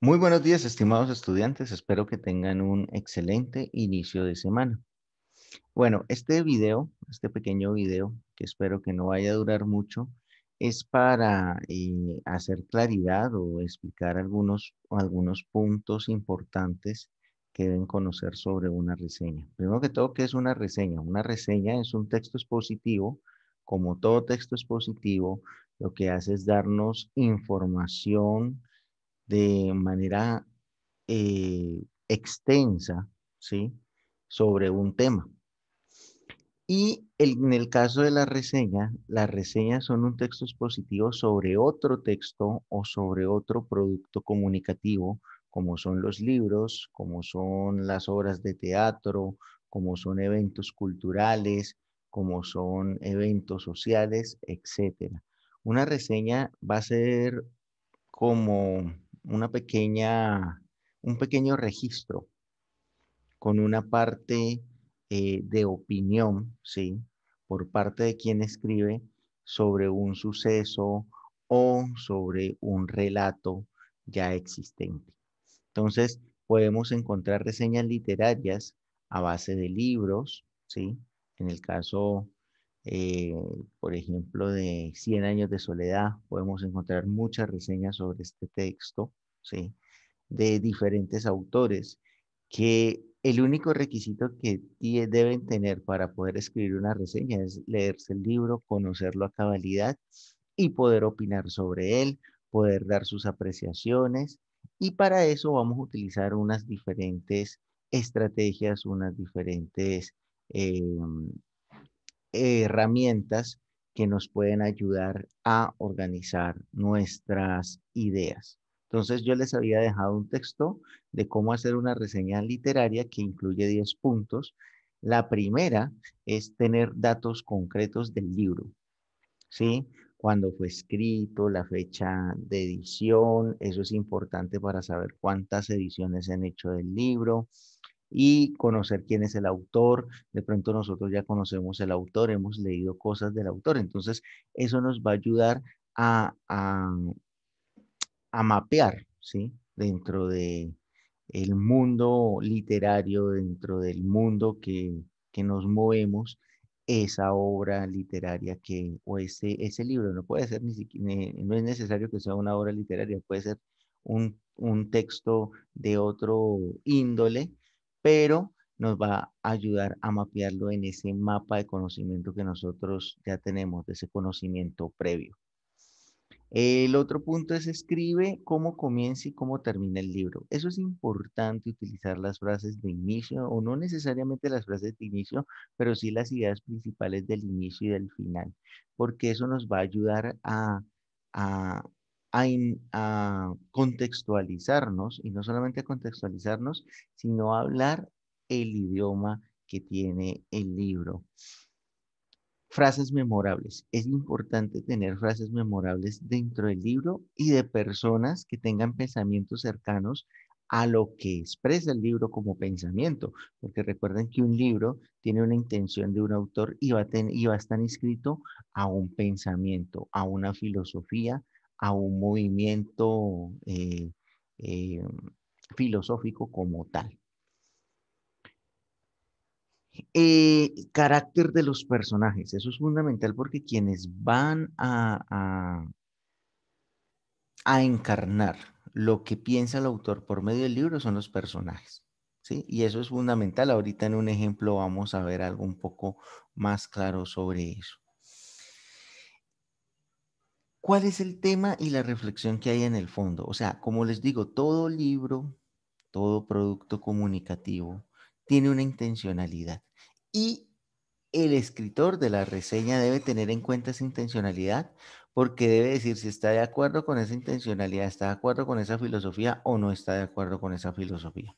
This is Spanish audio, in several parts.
Muy buenos días, estimados estudiantes. Espero que tengan un excelente inicio de semana. Bueno, este pequeño video, que espero que no vaya a durar mucho, es para hacer claridad o explicar algunos puntos importantes que deben conocer sobre una reseña. Primero que todo, ¿qué es una reseña? Una reseña es un texto expositivo. Como todo texto expositivo, lo que hace es darnos información de manera extensa, ¿sí? Sobre un tema. Y en el caso de la reseña, las reseñas son un texto expositivo sobre otro texto o sobre otro producto comunicativo, como son los libros, como son las obras de teatro, como son eventos culturales, como son eventos sociales, etcétera. Una reseña va a ser como un pequeño registro con una parte de opinión, ¿sí? Por parte de quien escribe sobre un suceso o sobre un relato ya existente. Entonces, podemos encontrar reseñas literarias a base de libros, ¿sí? En el caso, eh, por ejemplo, de Cien años de soledad, podemos encontrar muchas reseñas sobre este texto, ¿sí? De diferentes autores, que el único requisito que deben tener para poder escribir una reseña es leerse el libro, conocerlo a cabalidad y poder opinar sobre él, poder dar sus apreciaciones. Y para eso vamos a utilizar unas diferentes estrategias, unas diferentes herramientas que nos pueden ayudar a organizar nuestras ideas. Entonces yo les había dejado un texto de cómo hacer una reseña literaria que incluye 10 puntos. La primera es tener datos concretos del libro, ¿sí? Cuándo fue escrito, la fecha de edición, eso es importante para saber cuántas ediciones se han hecho del libro y conocer quién es el autor. De pronto nosotros ya conocemos el autor, hemos leído cosas del autor, entonces eso nos va a ayudar a mapear, ¿sí? Dentro de el mundo literario, dentro del mundo que nos movemos, esa obra literaria o ese libro, no puede ser ni siquiera, no es necesario que sea una obra literaria, puede ser un texto de otro índole, pero nos va a ayudar a mapearlo en ese mapa de conocimiento que nosotros ya tenemos, de ese conocimiento previo. El otro punto es escribe cómo comienza y cómo termina el libro. Eso es importante utilizar las frases de inicio o no necesariamente las frases de inicio, pero sí las ideas principales del inicio y del final, porque eso nos va a ayudar a, a contextualizarnos y no solamente a contextualizarnos, sino a hablar el idioma que tiene el libro. Frases memorables. Es importante tener frases memorables dentro del libro y de personas que tengan pensamientos cercanos a lo que expresa el libro como pensamiento, porque recuerden que un libro tiene una intención de un autor y va a estar inscrito a un pensamiento, a una filosofía, a un movimiento eh, filosófico como tal. Carácter de los personajes, eso es fundamental porque quienes van a encarnar lo que piensa el autor por medio del libro son los personajes, ¿sí? Y eso es fundamental. Ahorita en un ejemplo vamos a ver algo un poco más claro sobre eso. ¿Cuál es el tema y la reflexión que hay en el fondo? O sea, como les digo, todo libro, todo producto comunicativo tiene una intencionalidad y el escritor de la reseña debe tener en cuenta esa intencionalidad porque debe decir si está de acuerdo con esa intencionalidad, está de acuerdo con esa filosofía o no está de acuerdo con esa filosofía.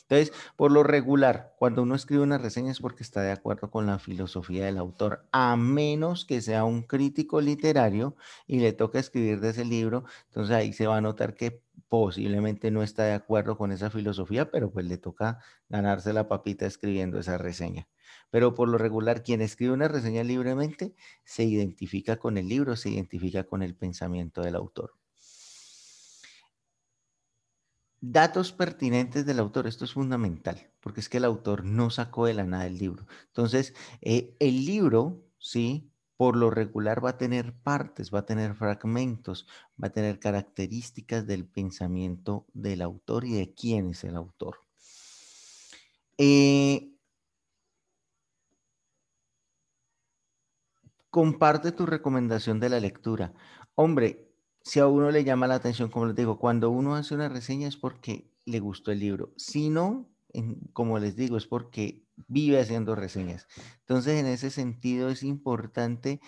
Entonces, por lo regular, cuando uno escribe una reseña es porque está de acuerdo con la filosofía del autor, a menos que sea un crítico literario y le toca escribir de ese libro, entonces ahí se va a notar que posiblemente no está de acuerdo con esa filosofía, pero pues le toca ganarse la papita escribiendo esa reseña. Pero por lo regular, quien escribe una reseña libremente se identifica con el libro, se identifica con el pensamiento del autor. Datos pertinentes del autor, esto es fundamental, porque es que el autor no sacó de la nada el libro. Entonces, el libro, ¿sí? Por lo regular va a tener partes, va a tener fragmentos, va a tener características del pensamiento del autor y de quién es el autor. Eh, Comparte tu recomendación de la lectura. Hombre, si a uno le llama la atención, como les digo, cuando uno hace una reseña es porque le gustó el libro. Si no, como les digo, es porque vive haciendo reseñas. Entonces, en ese sentido es importante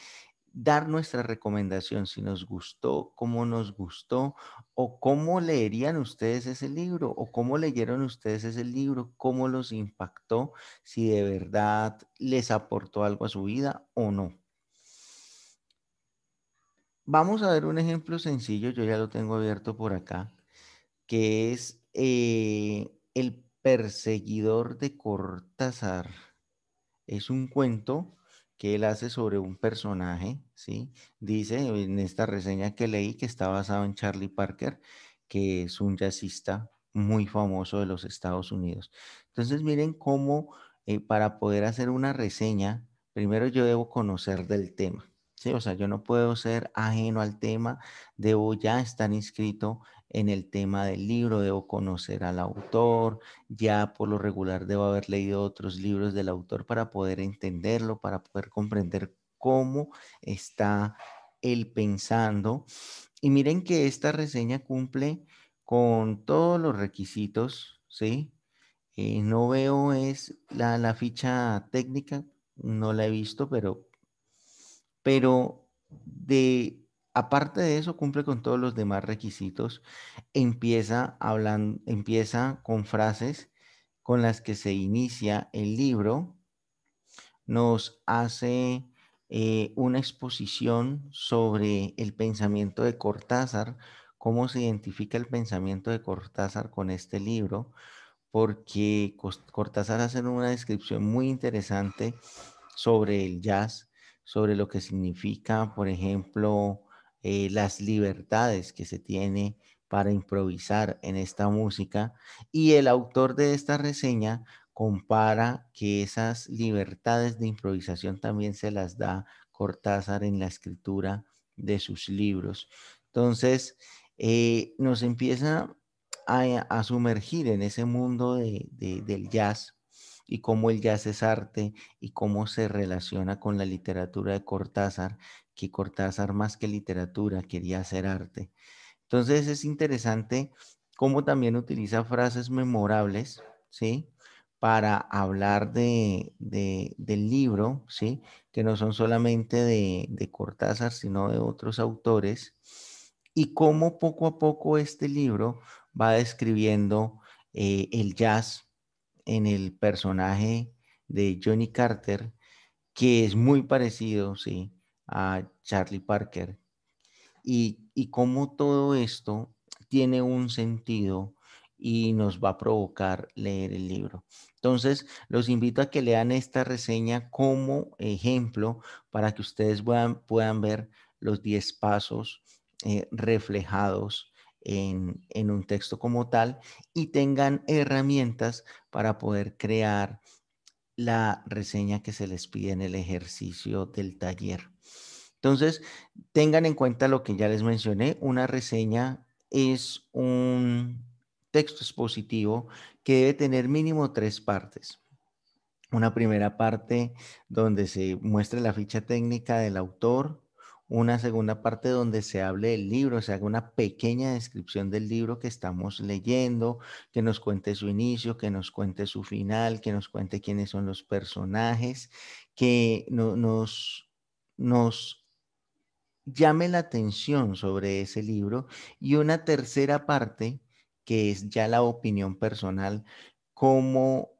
dar nuestra recomendación, si nos gustó, cómo nos gustó, o cómo leerían ustedes ese libro, o cómo leyeron ustedes ese libro, cómo los impactó, si de verdad les aportó algo a su vida o no. Vamos a ver un ejemplo sencillo, yo ya lo tengo abierto por acá, que es El perseguidor de Cortázar. Es un cuento que él hace sobre un personaje, ¿sí? Dice en esta reseña que leí que está basado en Charlie Parker, que es un jazzista muy famoso de los Estados Unidos. Entonces, miren cómo para poder hacer una reseña, primero yo debo conocer del tema, ¿sí? O sea, yo no puedo ser ajeno al tema, debo ya estar inscrito en el tema del libro, debo conocer al autor, ya por lo regular debo haber leído otros libros del autor para poder entenderlo, para poder comprender cómo está él pensando. Y miren que esta reseña cumple con todos los requisitos, ¿sí? No veo es la ficha técnica, no la he visto, pero de, aparte de eso cumple con todos los demás requisitos. Empieza con frases con las que se inicia el libro, nos hace una exposición sobre el pensamiento de Cortázar, cómo se identifica el pensamiento de Cortázar con este libro, porque Cortázar hace una descripción muy interesante sobre el jazz, sobre lo que significa, por ejemplo, las libertades que se tiene para improvisar en esta música. Y el autor de esta reseña compara que esas libertades de improvisación también se las da Cortázar en la escritura de sus libros. Entonces, nos empieza a sumergir en ese mundo del jazz y cómo el jazz es arte y cómo se relaciona con la literatura de Cortázar, que Cortázar más que literatura quería hacer arte. Entonces es interesante cómo también utiliza frases memorables, ¿sí? Para hablar del libro, ¿sí? Que no son solamente de Cortázar, sino de otros autores, y cómo poco a poco este libro va describiendo el jazz en el personaje de Johnny Carter, que es muy parecido, ¿sí? A Charlie Parker, y cómo todo esto tiene un sentido y nos va a provocar leer el libro. Entonces, los invito a que lean esta reseña como ejemplo para que ustedes puedan ver los 10 pasos reflejados en un texto como tal y tengan herramientas para poder crear la reseña que se les pide en el ejercicio del taller. Entonces, tengan en cuenta lo que ya les mencioné. Una reseña es un texto expositivo que debe tener mínimo 3 partes. Una primera parte donde se muestre la ficha técnica del autor, una segunda parte donde se hable del libro, se haga una pequeña descripción del libro que estamos leyendo, que nos cuente su inicio, que nos cuente su final, que nos cuente quiénes son los personajes, que nos llame la atención sobre ese libro, y una tercera parte que es ya la opinión personal, cómo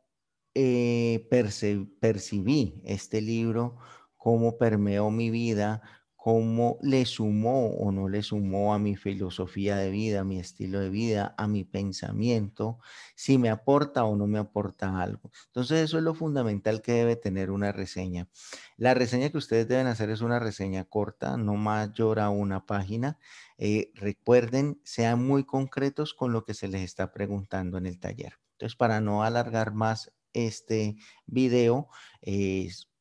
percibí este libro, cómo permeó mi vida, cómo le sumó o no le sumó a mi filosofía de vida, a mi estilo de vida, a mi pensamiento, si me aporta o no me aporta algo. Entonces eso es lo fundamental que debe tener una reseña. La reseña que ustedes deben hacer es una reseña corta, no mayor a una página. Recuerden, sean muy concretos con lo que se les está preguntando en el taller. Entonces, para no alargar más este video,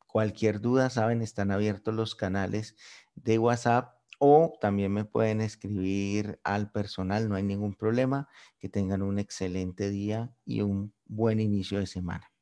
cualquier duda, saben, están abiertos los canales de WhatsApp o también me pueden escribir al personal, no hay ningún problema. Que tengan un excelente día y un buen inicio de semana.